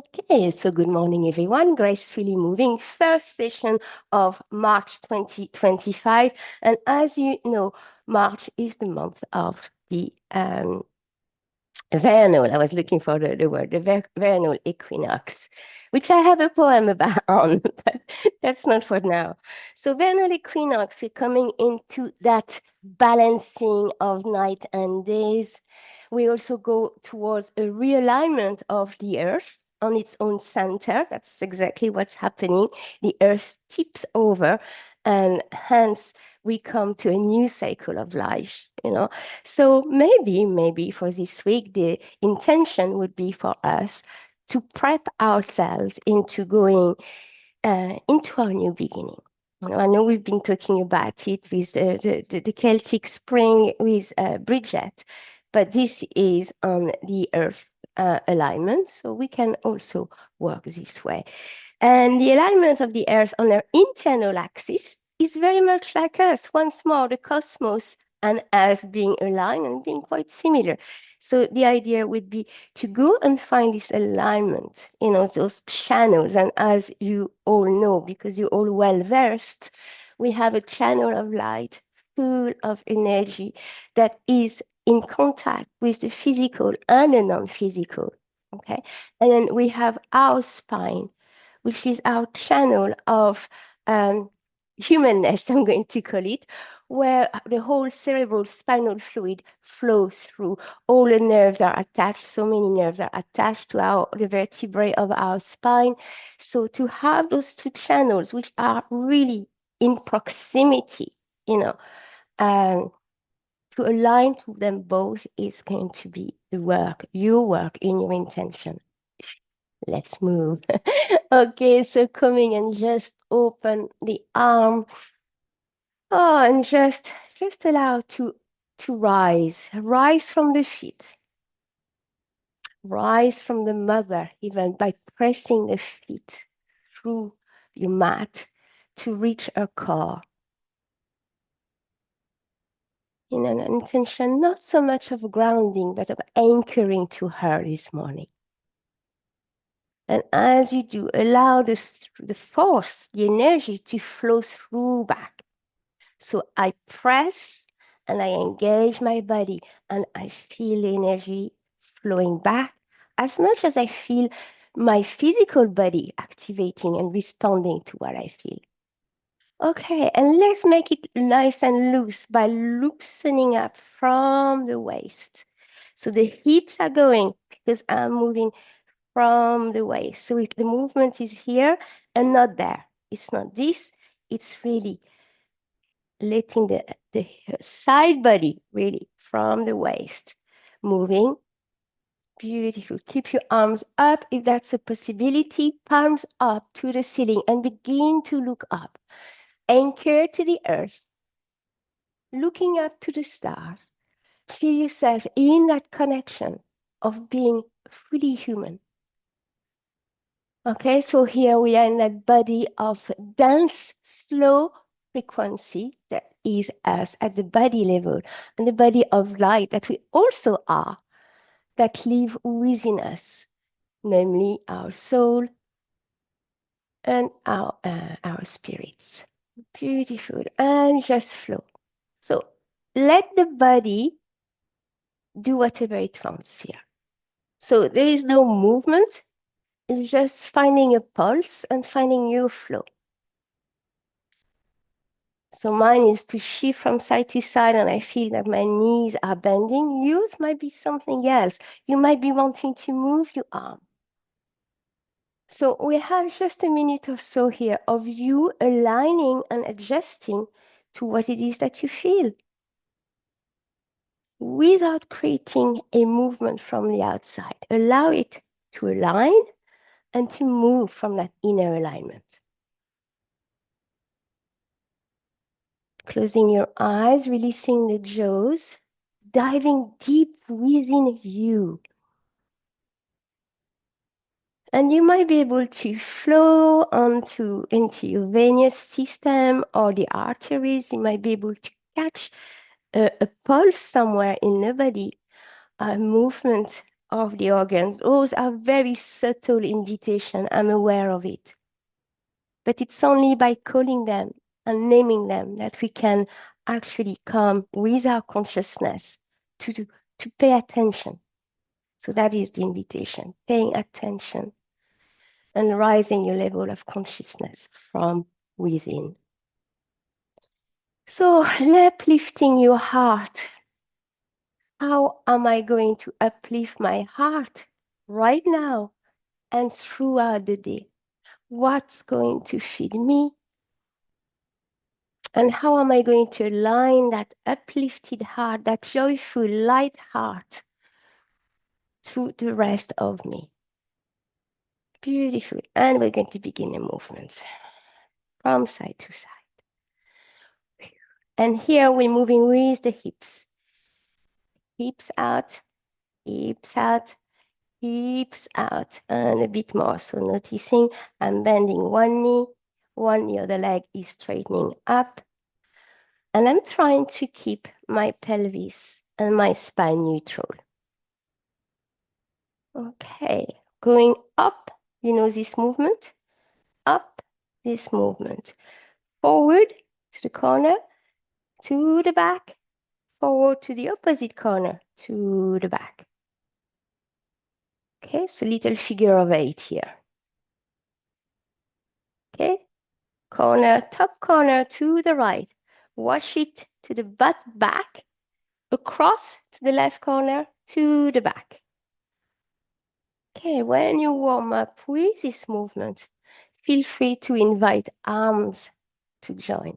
Okay, so good morning, everyone. Gracefully Moving, first session of March 2025. And as you know, March is the month of the vernal. I was looking for the word, the vernal equinox, which I have a poem about on, but that's not for now. So vernal equinox, we're coming into that balancing of night and days. We also go towards a realignment of the earth on its own center. That's exactly what's happening. The earth tips over, and hence we come to a new cycle of life, So maybe for this week, the intention would be for us to prep ourselves into going into our new beginning. I know we've been talking about it with the Celtic Spring with Bridget, but this is on the Earth alignment, so we can also work this way. And the alignment of the Earth on our internal axis is very much like us. Once more, the cosmos and us being aligned and being quite similar. So the idea would be to go and find this alignment, those channels. And as you all know, because you're all well versed, we have a channel of light full of energy that is in contact with the physical and the non-physical. Okay. And then we have our spine, which is our channel of humanness, I'm going to call it, where the whole cerebro-spinal fluid flows through. All the nerves are attached. So many nerves are attached to the vertebrae of our spine. So to have those two channels, which are really in proximity, to align to them both is going to be the work, your work in your intention. Let's move. Okay, so coming and just open the arm. Oh, and just allow to rise. Rise from the feet. Rise from the mother, even by pressing the feet through your mat to reach her core. In an intention, not so much of grounding, but of anchoring to her this morning. And as you do, allow the force, the energy to flow through back. So I press and I engage my body and I feel the energy flowing back as much as I feel my physical body activating and responding to what I feel. Okay, and let's make it nice and loose by loosening up from the waist. So the hips are going because I'm moving from the waist. So the movement is here and not there. It's not this, it's really letting the side body really from the waist moving. Beautiful. Keep your arms up if that's a possibility. Palms up to the ceiling and begin to look up. Anchor to the earth. Looking up to the stars. Feel yourself in that connection of being fully human. Okay, so here we are in that body of dense, slow frequency that is us at the body level, and the body of light that we also are, that live within us, namely our soul and our spirits. Beautiful, and just flow. So let the body do whatever it wants here. So there is no movement, it's just finding a pulse and finding your flow. So mine is to shift from side to side and I feel that my knees are bending. Yours might be something else. You might be wanting to move your arm. So we have just a minute or so here of you aligning and adjusting to what it is that you feel without creating a movement from the outside. Allow it to align and to move from that inner alignment. Closing your eyes, releasing the jaws, diving deep within you. And you might be able to flow into your venous system or the arteries. You might be able to catch a pulse somewhere in the body, a movement of the organs. Those are very subtle invitations. I'm aware of it. But it's only by calling them and naming them that we can actually come with our consciousness to pay attention. So that is the invitation, paying attention and rising your level of consciousness from within. So uplifting your heart. How am I going to uplift my heart right now and throughout the day? What's going to feed me? And how am I going to align that uplifted heart, that joyful, light heart to the rest of me? Beautiful. And we're going to begin a movement from side to side. And here we're moving with the hips. Hips out, hips out, hips out, and a bit more. So noticing I'm bending one knee, the other leg is straightening up. And I'm trying to keep my pelvis and my spine neutral. Okay, going up, you know this movement? Up, this movement. Forward to the corner, to the back, forward to the opposite corner, to the back. Okay, so little figure of 8 here. Okay, corner, top corner to the right. Wash it to the butt back, across to the left corner, to the back. Okay, when you warm up with this movement, feel free to invite arms to join.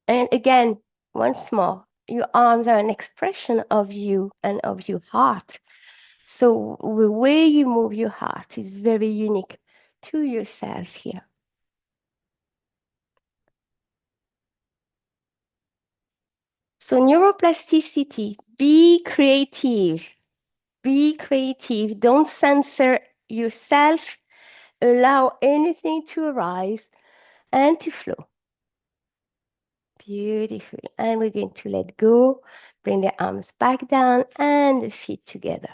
And again, once more, your arms are an expression of you and of your heart. So the way you move your heart is very unique to yourself here. So neuroplasticity, be creative. Be creative. Don't censor yourself. Allow anything to arise and to flow. Beautiful. And we're going to let go. Bring the arms back down and the feet together.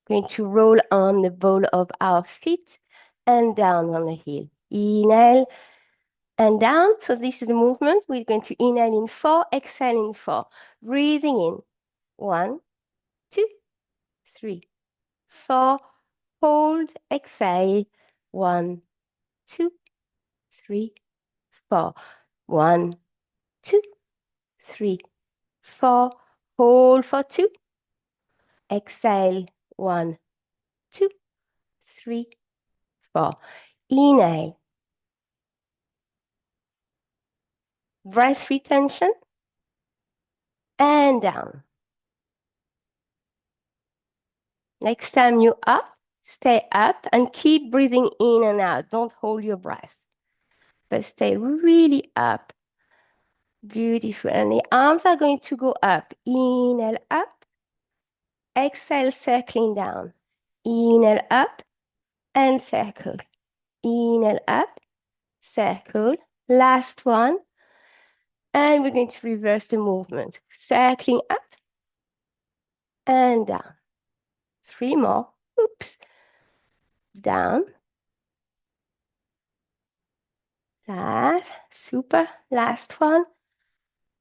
Going to roll on the ball of our feet and down on the heel. Inhale and down. So this is the movement. We're going to inhale in 4, exhale in 4. Breathing in. 1, 2, 3, 4. Hold, exhale. 1, 2, 3, 4. 1, 2, 3, 4. Hold for 2. Exhale. 1, 2, 3, 4. Inhale. Breath retention. And down. Next time you're up, stay up and keep breathing in and out. Don't hold your breath, but stay really up. Beautiful. And the arms are going to go up. Inhale up. Exhale, circling down. Inhale up and circle. Inhale up, circle. Last one. And we're going to reverse the movement. Circling up and down. 3 more. Oops. Down. Super. Last one.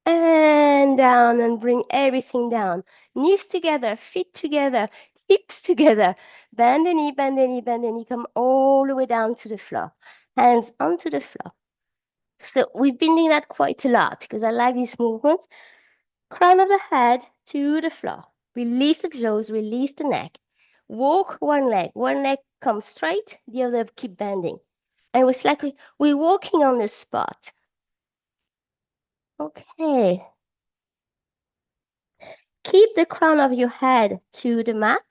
And down, and bring everything down. Knees together, feet together, hips together. Bend the knee, bend the knee, bend the knee. Come all the way down to the floor. Hands onto the floor. So we've been doing that quite a lot because I like this movement. Crown of the head to the floor. Release the jaws, release the neck. Walk one leg comes straight, the other keep bending. And it's like we're walking on the spot. Okay. Keep the crown of your head to the mat.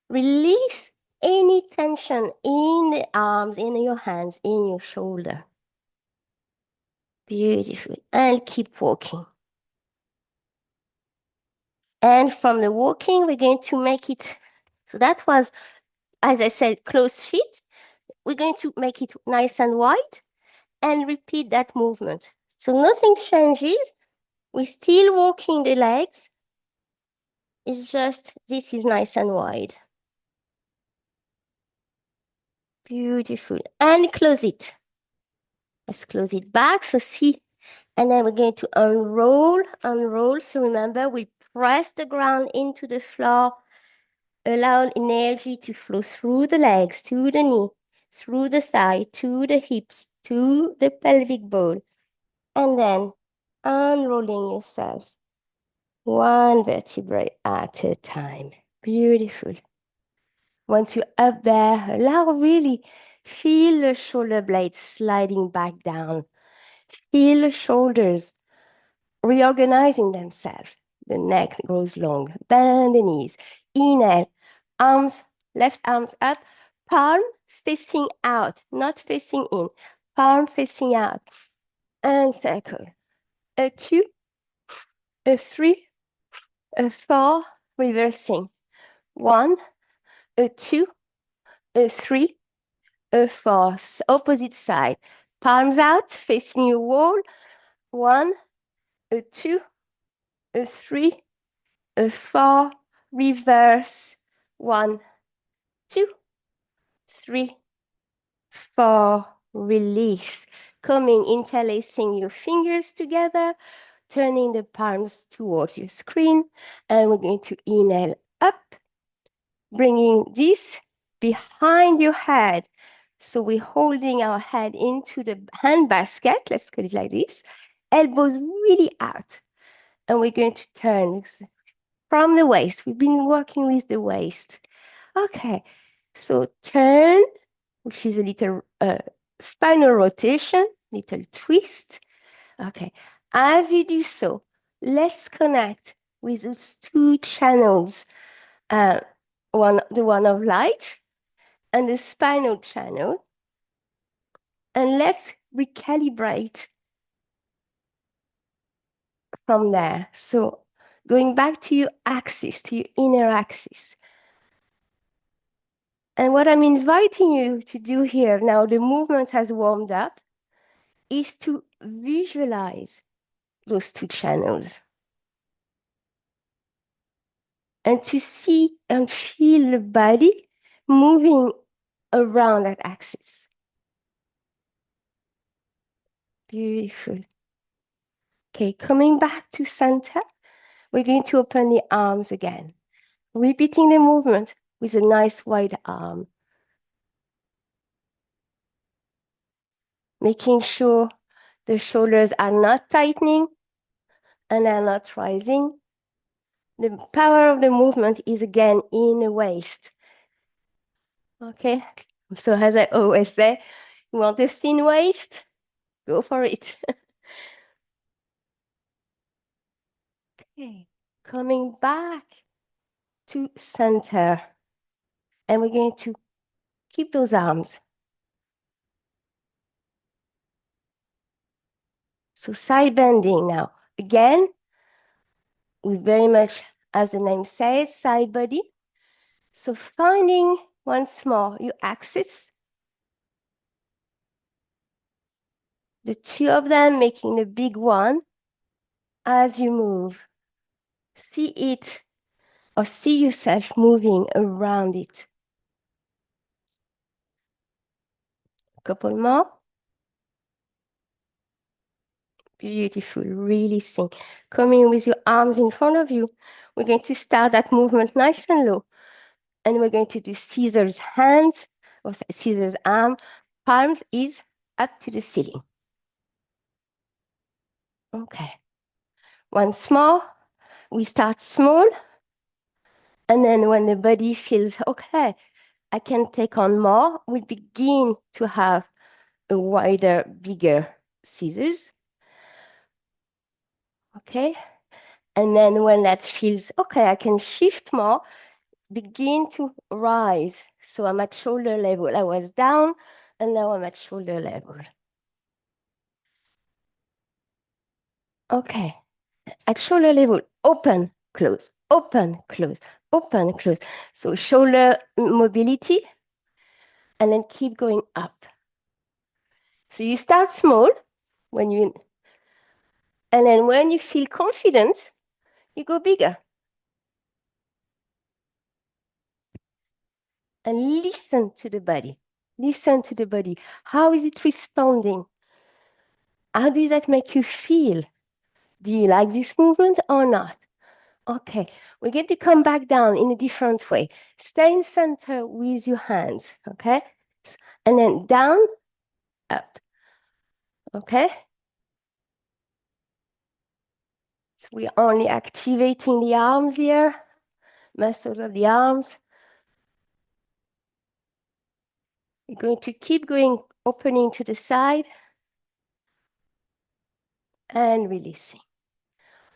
Release any tension in the arms, in your hands, in your shoulder. Beautiful. And keep walking. And from the walking, we're going to make it, so that was, as I said, closed feet. We're going to make it nice and wide and repeat that movement. So nothing changes. We're still walking the legs. It's just, this is nice and wide. Beautiful. And close it. Let's close it back. So see, and then we're going to unroll, unroll. So remember, we press the ground into the floor, allow energy to flow through the legs, to the knee, through the thigh, to the hips, to the pelvic bone, and then unrolling yourself one vertebrae at a time. Beautiful. Once you're up there, allow really, feel the shoulder blades sliding back down. Feel the shoulders reorganizing themselves. The neck grows long. Bend the knees. Inhale. Arms, left arms up. Palm facing out, not facing in. Palm facing out. And circle. A two, a three, a four, reversing. One, a two, a three, a four. Opposite side. Palms out, facing your wall. One, a two, a three, a four, reverse. One, two, three, four, release. Coming, interlacing your fingers together, turning the palms towards your screen, and we're going to inhale up, bringing this behind your head. So we're holding our head into the hand basket, let's call it like this, elbows really out, and we're going to turn from the waist. We've been working with the waist. Okay, so turn, which is a little spinal rotation, little twist. Okay, as you do so, let's connect with those two channels, the one of light and the spinal channel, and let's recalibrate from there. So going back to your axis, to your inner axis. And what I'm inviting you to do here, now the movement has warmed up, is to visualize those two channels and to see and feel the body moving around that axis. Beautiful. Okay, coming back to center, we're going to open the arms again, repeating the movement with a nice wide arm, making sure the shoulders are not tightening and are not rising. The power of the movement is again in the waist. Okay, so as I always say, you want a thin waist? Go for it. Okay, coming back to center. And we're going to keep those arms. So side bending now. Again, we very much, as the name says, side body. So finding once more your axis. The two of them making a big one as you move. See it or see yourself moving around it. A couple more. Beautiful, releasing. Coming with your arms in front of you. We're going to start that movement nice and low. And we're going to do scissors hands or scissors arm. Palms is up to the ceiling. Okay. Once more, we start small. And then when the body feels, okay, I can take on more, we begin to have a wider, bigger scissors. Okay. And then when that feels, okay, I can shift more, begin to rise. So I'm at shoulder level. I was down, and now I'm at shoulder level. Okay. At shoulder level, open, close, open, close, open, close. So shoulder mobility, and then keep going up. So you start small and then when you feel confident, you go bigger. and listen to the body. Listen to the body. How is it responding? How does that make you feel? Do you like this movement or not? Okay, we're going to come back down in a different way. Stay in center with your hands, okay? And then down, up, okay? So we're only activating the arms here, muscles of the arms. We're going to keep going, opening to the side and releasing.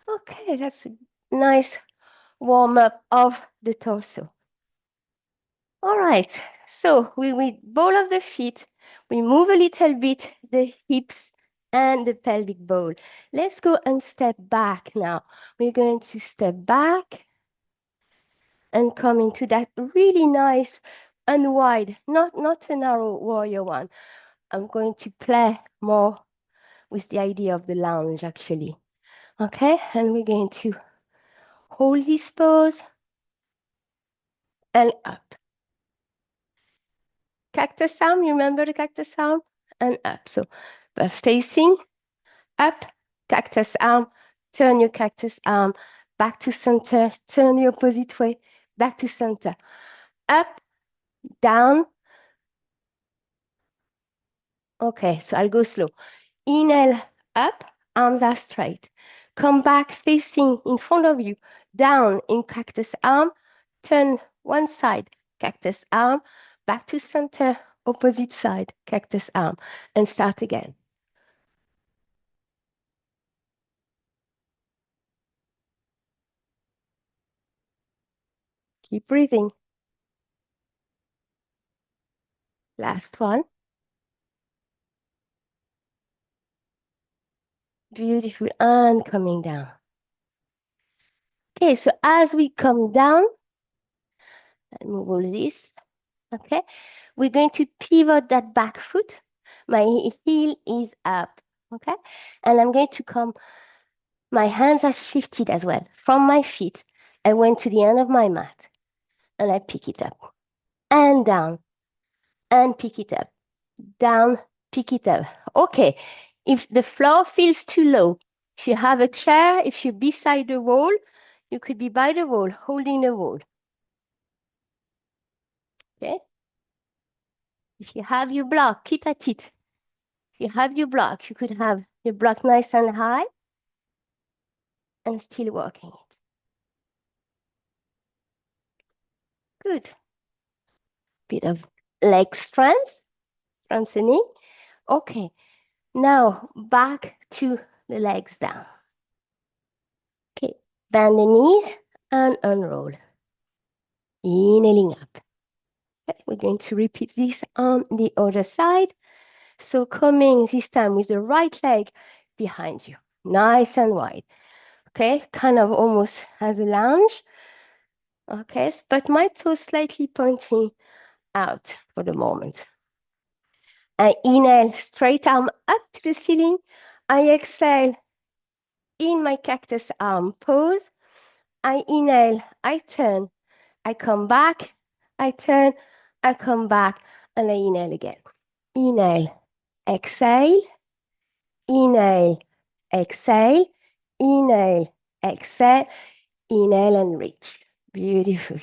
Okay, that's a nice warm up of the torso. All right, so we ball of the feet, we move a little bit the hips and the pelvic bowl. Let's go and step back now. We're going to step back and come into that really nice and wide, not a narrow warrior one. I'm going to play more with the idea of the lounge actually. Okay, and we're going to hold this pose and up. Cactus arm, you remember the cactus arm? And up. So but facing up, cactus arm, turn your cactus arm, back to center, turn the opposite way, back to center. Up, down. Okay, so I'll go slow. Inhale, up, arms are straight. Come back facing in front of you, down in cactus arm, turn one side, cactus arm, back to center, opposite side, cactus arm, and start again. Keep breathing. Last one. Beautiful, and coming down. Okay, so as we come down, and move all this, okay, we're going to pivot that back foot. My heel is up, okay? And I'm going to come, my hands are shifted as well. From my feet, I went to the end of my mat, and I pick it up, and down, and pick it up, down, pick it up. Okay, if the floor feels too low, if you have a chair, if you're beside the wall, you could be by the wall, holding the wall. Okay? If you have your block, keep at it. If you have your block, you could have your block nice and high and still working it. Good. Bit of leg strength, strengthening. Okay, now back to the legs down. Okay, bend the knees and unroll. Inhaling up. Okay, we're going to repeat this on the other side. So coming this time with the right leg behind you, nice and wide. Okay, kind of almost as a lounge. Okay, but my toes slightly pointing out for the moment. I inhale, straight arm up to the ceiling. I exhale in my cactus arm pose. I inhale, I turn, I come back, I turn, I come back, and I inhale again. Inhale, exhale, inhale, exhale, inhale, exhale, inhale, and reach. Beautiful.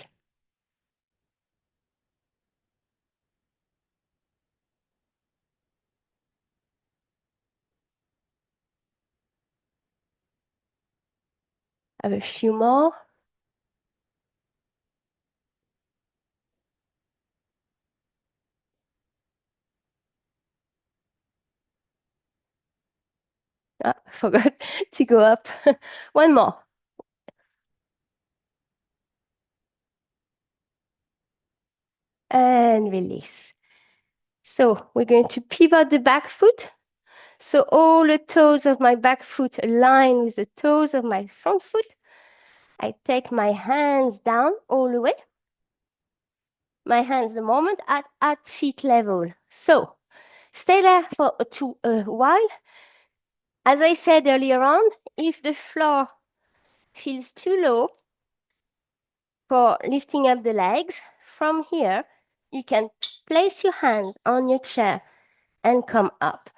Have a few more. I forgot to go up. One more. And release. So we're going to pivot the back foot. So all the toes of my back foot align with the toes of my front foot. I take my hands down all the way. My hands the moment at feet level. So stay there for a while. As I said earlier on, if the floor feels too low for lifting up the legs, from here, you can place your hands on your chair and come up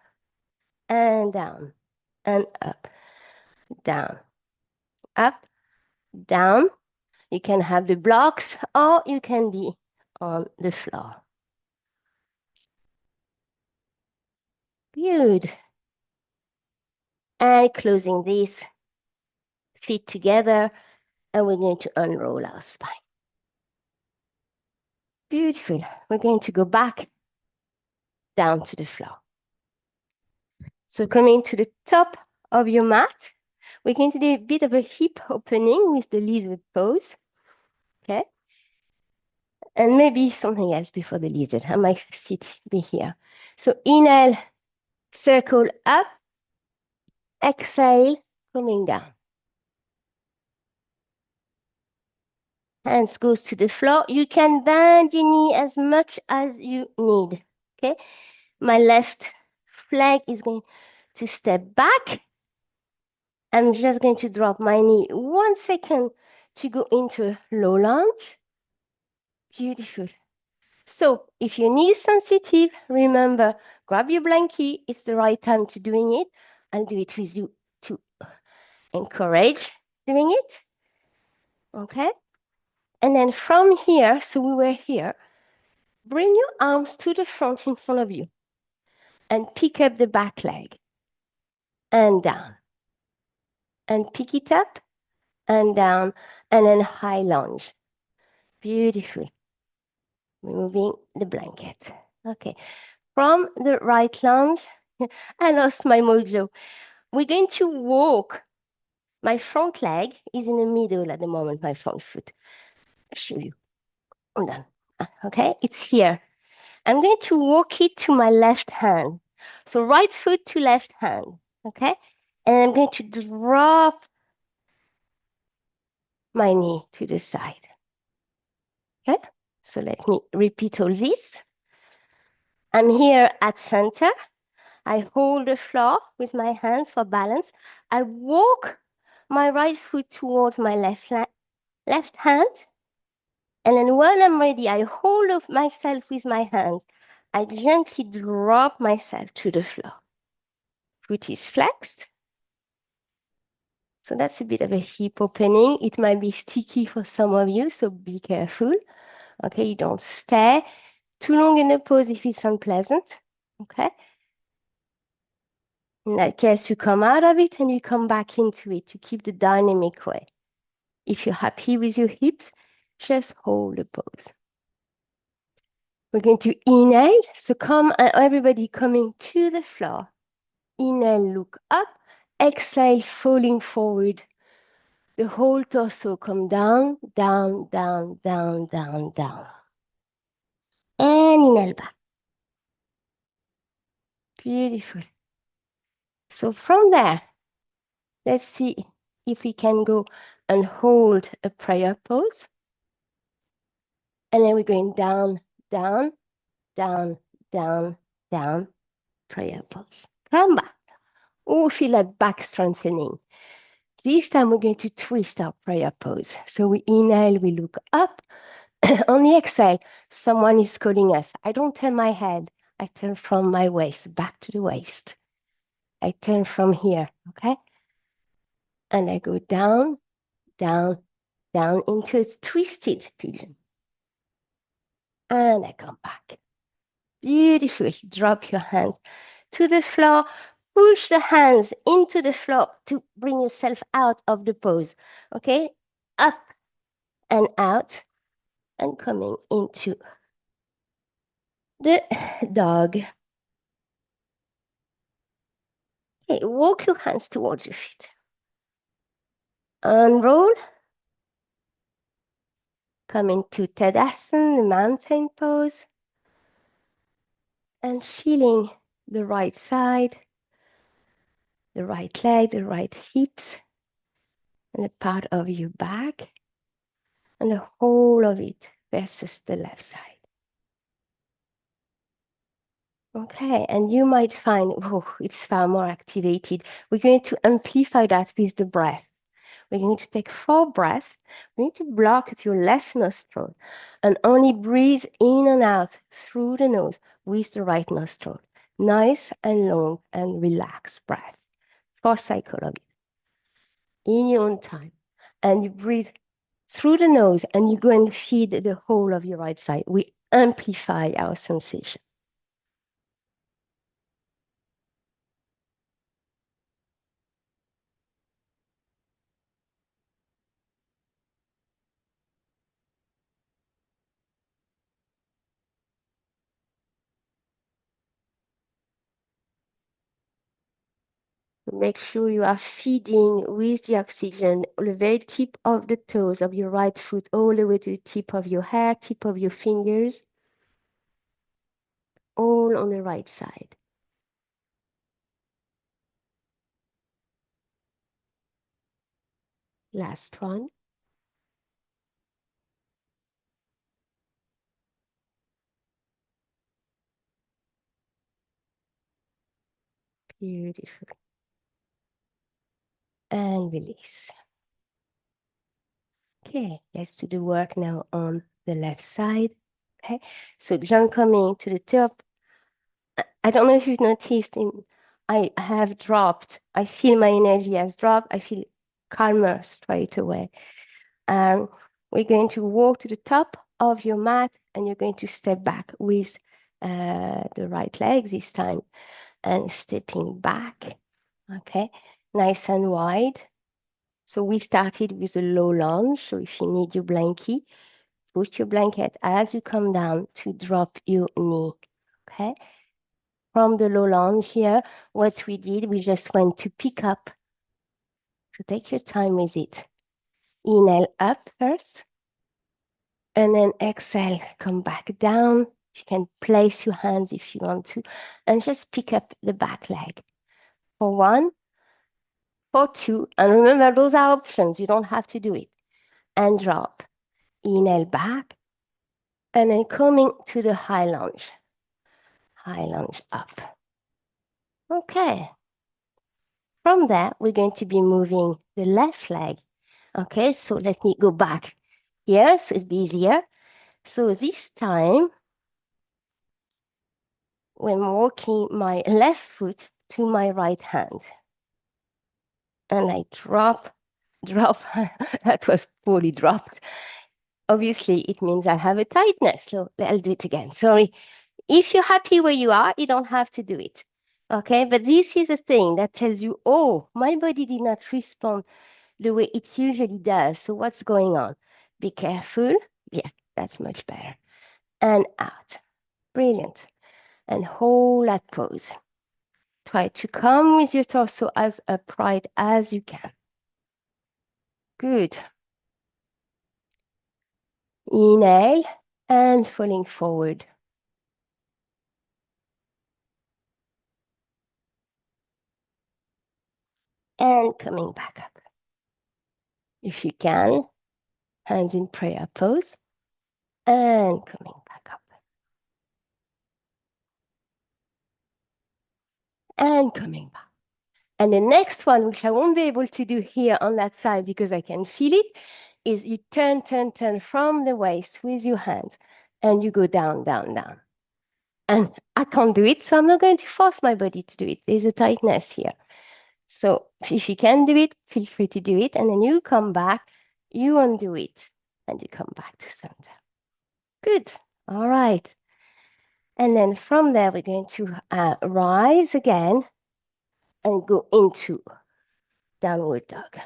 and down and up, down, up, down. You can have the blocks or you can be on the floor. Good. And closing these feet together, and we're going to unroll our spine. Beautiful. We're going to go back down to the floor. So coming to the top of your mat, we're going to do a bit of a hip opening with the lizard pose. Okay. And maybe something else before the lizard. I might be here. So inhale, circle up, exhale, coming down. Hands goes to the floor. You can bend your knee as much as you need. Okay. My left leg is going to step back. I'm just going to drop my knee 1 second to go into a low lunge. Beautiful. So if your knee is sensitive, remember, grab your blankie. It's the right time to doing it. I'll do it with you to encourage doing it. Okay. And then from here, so we were here, bring your arms to the front in front of you and pick up the back leg and down and pick it up and down and then high lunge. Beautiful. Moving the blanket. Okay. From the right lunge, I lost my mojo. We're going to walk. My front leg is in the middle at the moment, my front foot. I'll show you. I'm done. Okay, it's here. I'm going to walk it to my left hand. So right foot to left hand. Okay, and I'm going to drop my knee to the side. Okay, so let me repeat all this. I'm here at center. I hold the floor with my hands for balance. I walk my right foot towards my left hand. And then when I'm ready, I hold of myself with my hands. I gently drop myself to the floor. Foot is flexed. So that's a bit of a hip opening. It might be sticky for some of you, so be careful. Okay, you don't stay too long in a pose if it's unpleasant. Okay. In that case, you come out of it and you come back into it to keep the dynamic way. If you're happy with your hips, just hold the pose. We're going to inhale. So come, everybody coming to the floor. Inhale, look up. Exhale, falling forward. The whole torso come down, down, down, down, down, down. And inhale back. Beautiful. So from there, let's see if we can go and hold a prayer pose. And then we're going down, down, down, down, down, prayer pose. Come back. Oh, feel that back strengthening. This time we're going to twist our prayer pose. So we inhale, we look up. On the exhale, someone is calling us. I don't turn my head. I turn from my waist back to the waist. I turn from here, okay? And I go down, down, down into a twisted pigeon. And I come back. Beautiful. Drop your hands to the floor. Push the hands into the floor to bring yourself out of the pose. Okay? Up and out and coming into the dog. Okay, walk your hands towards your feet. Unroll. Come into Tadasana, the mountain pose. And feeling the right side, the right leg, the right hips, and a part of your back, and the whole of it versus the left side. Okay, and you might find, oh, it's far more activated. We're going to amplify that with the breath. We're going to take 4 breaths. We need to block your left nostril and only breathe in and out through the nose with the right nostril. Nice and long and relaxed breath. 4 cycles of it in your own time. And you breathe through the nose and you go and feed the whole of your right side. We amplify our sensation. Make sure you are feeding with the oxygen the very tip of the toes of your right foot all the way to the tip of your hair, tip of your fingers, all on the right side. Last one. Beautiful. And release. Okay, let's do the work now on the left side. Okay, so John coming to the top. I don't know if you've noticed, I have dropped. I feel my energy has dropped. I feel calmer straight away. We're going to walk to the top of your mat and you're going to step back with the right leg this time and stepping back. Okay, nice and wide. So we started with a low lunge. So if you need your blankie, put your blanket as you come down to drop your knee. Okay. From the low lunge here, what we did, we just went to pick up. So take your time with it. Inhale up first. And then exhale, come back down. You can place your hands if you want to. And just pick up the back leg. For 1, for 2. And remember, those are options. You don't have to do it. And drop. Inhale back. And then coming to the high lunge. High lunge up. Okay. From there, we're going to be moving the left leg. Okay, so let me go back here, so it's easier. So this time, when walking my left foot to my right hand, and I drop, that was poorly dropped. Obviously, it means I have a tightness, so I'll do it again. Sorry. If you're happy where you are, you don't have to do it. Okay, but this is a thing that tells you, oh, my body did not respond the way it usually does. So what's going on? Be careful. Yeah, that's much better. And out. Brilliant. And hold that pose. Try to come with your torso as upright as you can. Good. Inhale and falling forward. And coming back up. If you can, hands in prayer pose. And coming back up. And coming back. And the next one, which I won't be able to do here on that side because I can feel it, is you turn from the waist with your hands and you go down, down, down. And I can't do it, so I'm not going to force my body to do it. There's a tightness here. So if you can do it, feel free to do it. And then you come back, you undo it, and you come back to center. Good. All right. And then from there, we're going to rise again and go into downward dog.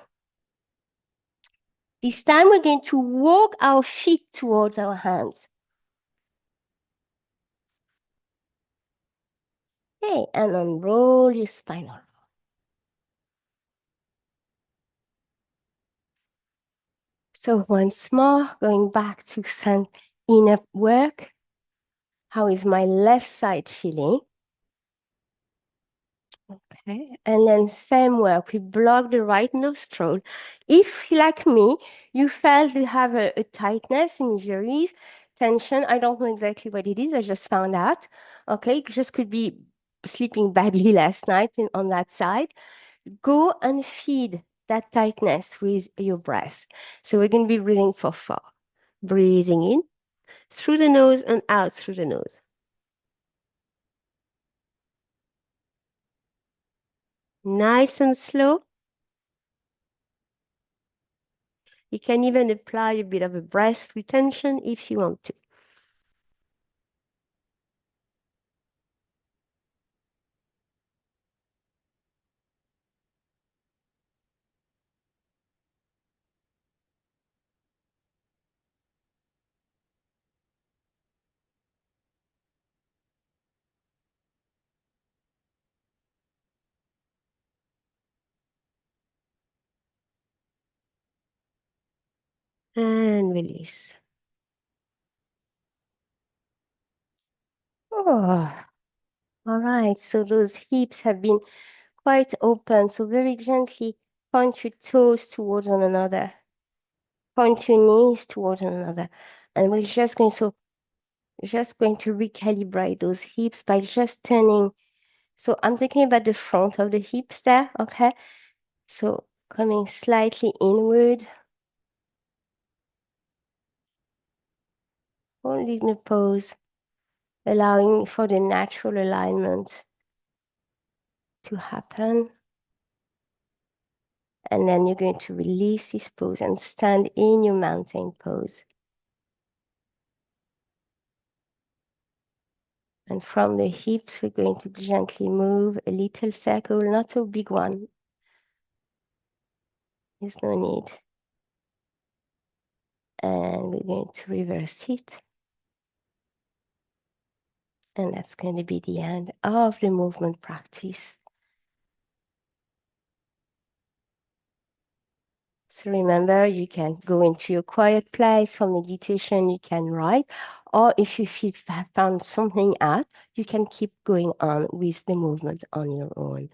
This time we're going to walk our feet towards our hands. Okay, and unroll your spinal. So once more, going back to some inner work. How is my left side feeling? Okay, and then same work. We block the right nostril. If, like me, you felt you have a tightness, injuries, tension, I don't know exactly what it is. I just found out. Okay, it just could be sleeping badly last night on that side. Go and feed that tightness with your breath. So we're going to be breathing for 4. Breathing in through the nose and out through the nose. Nice and slow. You can even apply a bit of a breath retention if you want to. And release. Oh, all right. So those hips have been quite open. So very gently point your toes towards one another. Point your knees towards one another. And we're just going, so just going to recalibrate those hips by just turning. So I'm talking about the front of the hips there, okay? So coming slightly inward, holding the pose, allowing for the natural alignment to happen. And then you're going to release this pose and stand in your mountain pose. And from the hips, we're going to gently move a little circle, not a big one. There's no need. And we're going to reverse it. And that's going to be the end of the movement practice. So remember, you can go into your quiet place for meditation, you can write, or if you have found something out, you can keep going on with the movement on your own.